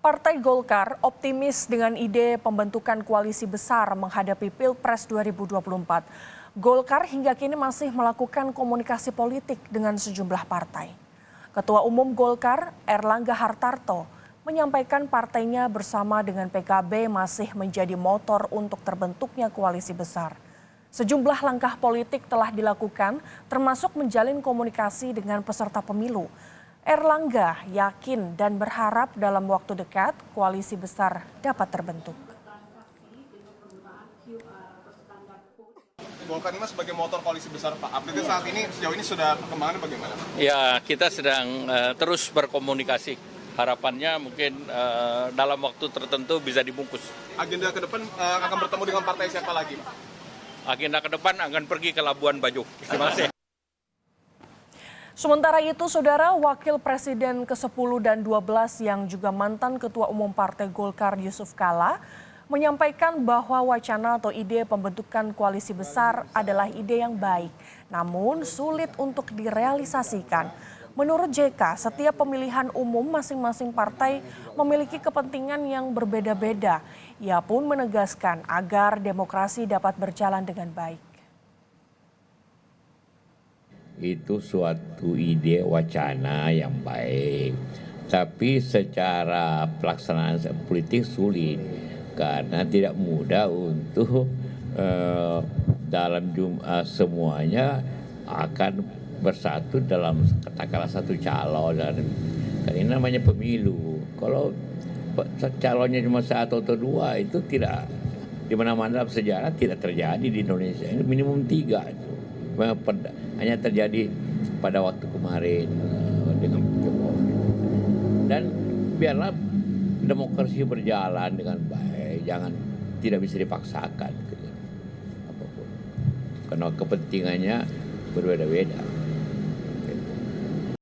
Partai Golkar optimis dengan ide pembentukan koalisi besar menghadapi Pilpres 2024. Golkar hingga kini masih melakukan komunikasi politik dengan sejumlah partai. Ketua Umum Golkar, Erlangga Hartarto, menyampaikan partainya bersama dengan PKB masih menjadi motor untuk terbentuknya koalisi besar. Sejumlah langkah politik telah dilakukan, termasuk menjalin komunikasi dengan peserta pemilu. Erlangga yakin dan berharap dalam waktu dekat koalisi besar dapat terbentuk. Golkar ini sebagai motor koalisi besar, Pak. Update saat ini sejauh ini sudah perkembangannya bagaimana? Ya, kita sedang terus berkomunikasi. Harapannya mungkin dalam waktu tertentu bisa dibungkus. Agenda ke depan akan bertemu dengan partai siapa lagi, Pak? Agenda ke depan akan pergi ke Labuan Bajo. Terima kasih. Sementara itu, Saudara, Wakil Presiden ke-10 dan 12 yang juga mantan Ketua Umum Partai Golkar Yusuf Kala menyampaikan bahwa wacana atau ide pembentukan koalisi besar adalah ide yang baik, namun sulit untuk direalisasikan. Menurut JK, setiap pemilihan umum masing-masing partai memiliki kepentingan yang berbeda-beda. Ia pun menegaskan agar demokrasi dapat berjalan dengan baik. Itu suatu ide wacana yang baik, tapi secara pelaksanaan politik sulit karena tidak mudah untuk dalam semuanya akan bersatu dalam katakanlah satu calon, dan ini namanya pemilu. Kalau calonnya cuma satu atau dua itu tidak, di mana-mana dalam sejarah tidak terjadi di Indonesia. Ini minimum 3 itu. Hanya terjadi pada waktu kemarin dengan Jokowi. Dan biarlah demokrasi berjalan dengan baik, tidak bisa dipaksakan gitu, apapun. Karena kepentingannya berbeda-beda.